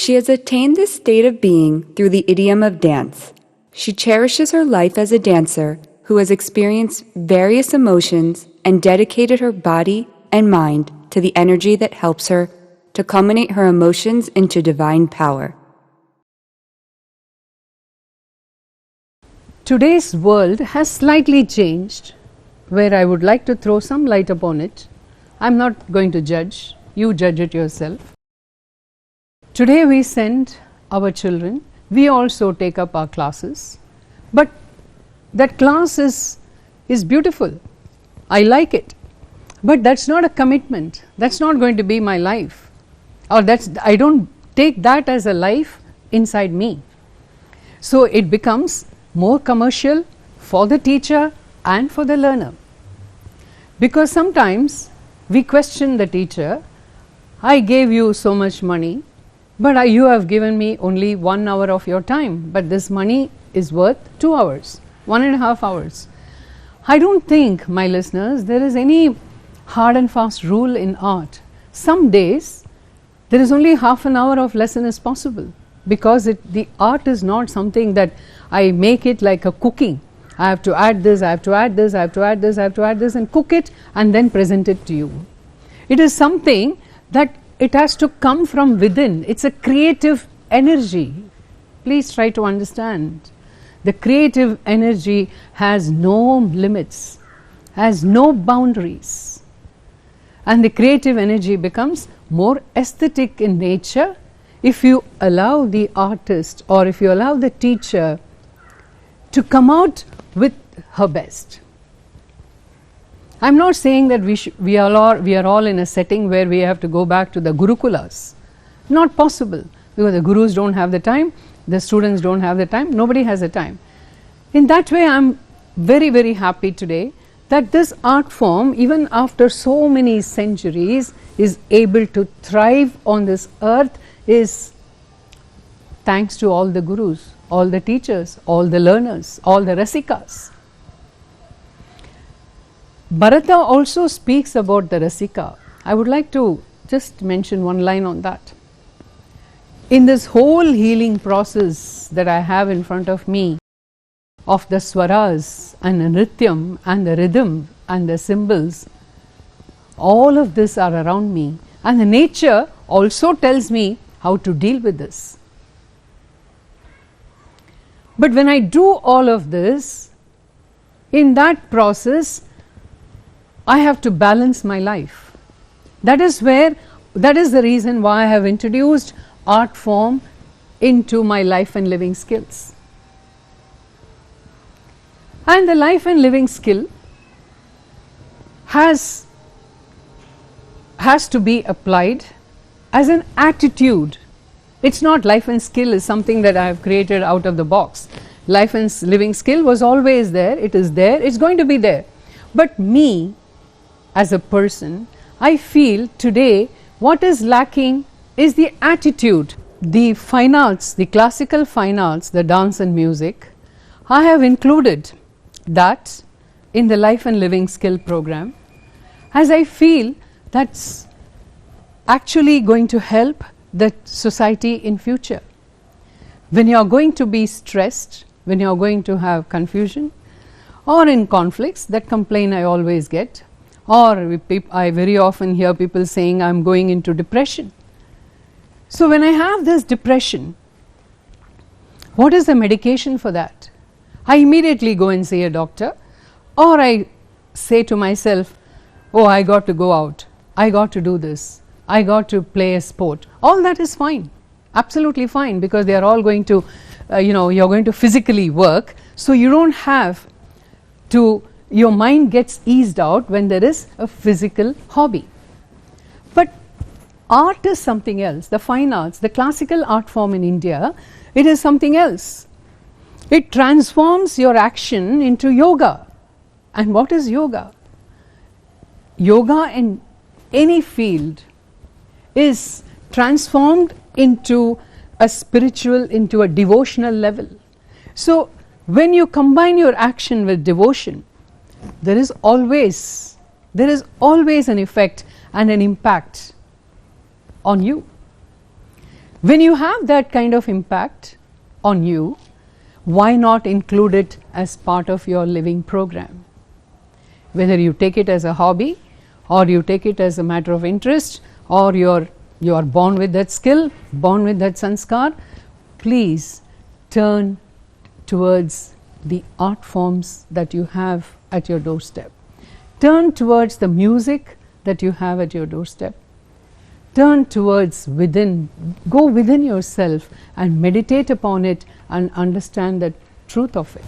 She has attained this state of being through the idiom of dance. She cherishes her life as a dancer who has experienced various emotions and dedicated her body and mind to the energy that helps her to culminate her emotions into divine power. Today's world has slightly changed, where I would like to throw some light upon it. I'm not going to judge, you judge it yourself. Today we send our children, we also take up our classes, but that class is beautiful, I like it, but that's not a commitment, that's not going to be my life, or I don't take that as a life inside me. So it becomes more commercial for the teacher and for the learner, because sometimes we question the teacher, I gave you so much money, but you have given me only 1 hour of your time, but this money is worth 2 hours, 1.5 hours. I don't think, my listeners, there is any hard and fast rule in art. Some days there is only half an hour of lesson is possible, because the art is not something that I make it like a cooking. I have to add this, I have to add this, I have to add this, I have to add this, and cook it and then present it to you. It is something that it has to come from within. It's a creative energy. Please try to understand. The creative energy has no limits, has no boundaries, and the creative energy becomes more aesthetic in nature if you allow the artist or if you allow the teacher to come out with her best. I'm not saying that we are all in a setting where we have to go back to the Gurukulas. Not possible, because the gurus don't have the time, the students don't have the time, nobody has the time. In that way, I'm very, very happy today that this art form, even after so many centuries, is able to thrive on this earth, is thanks to all the gurus, all the teachers, all the learners, all the rasikas. Bharata also speaks about the rasika. I would like to just mention one line on that. In this whole healing process that I have in front of me, of the swaras and the nrityam and the rhythm and the symbols, all of this are around me, and the nature also tells me how to deal with this. But when I do all of this, in that process I have to balance my life. That is the reason why I have introduced art form into my life and living skills. And the life and living skill has to be applied as an attitude. It's not life and skill is something that I have created out of the box. Life and living skill was always there, it is there, it's going to be there. But me, as a person, I feel today what is lacking is the attitude. The fine arts, the classical fine arts, the dance and music, I have included that in the life and living skill program, as I feel that's actually going to help the society in future. When you are going to be stressed, when you are going to have confusion or in conflicts, that complaint I always get, or I very often hear people saying I'm going into depression. So when I have this depression, what is the medication for that? I immediately go and see a doctor, or I say to myself, oh, I got to go out, I got to do this, I got to play a sport. All that is fine, absolutely fine, because they are all going to, you're going to physically work, so you don't have to, your mind gets eased out when there is a physical hobby. But art is something else. The fine arts, the classical art form in India, it is something else. It transforms your action into yoga. And what is yoga? Yoga in any field is transformed into a spiritual, into a devotional level. So when you combine your action with devotion, there is always an effect and an impact on you. When you have that kind of impact on you, why not include it as part of your living program? Whether you take it as a hobby, or you take it as a matter of interest, or you are born with that skill, born with that sanskar, please turn towards the art forms that you have at your doorstep. Turn towards the music that you have at your doorstep. Turn towards within, go within yourself and meditate upon it and understand the truth of it.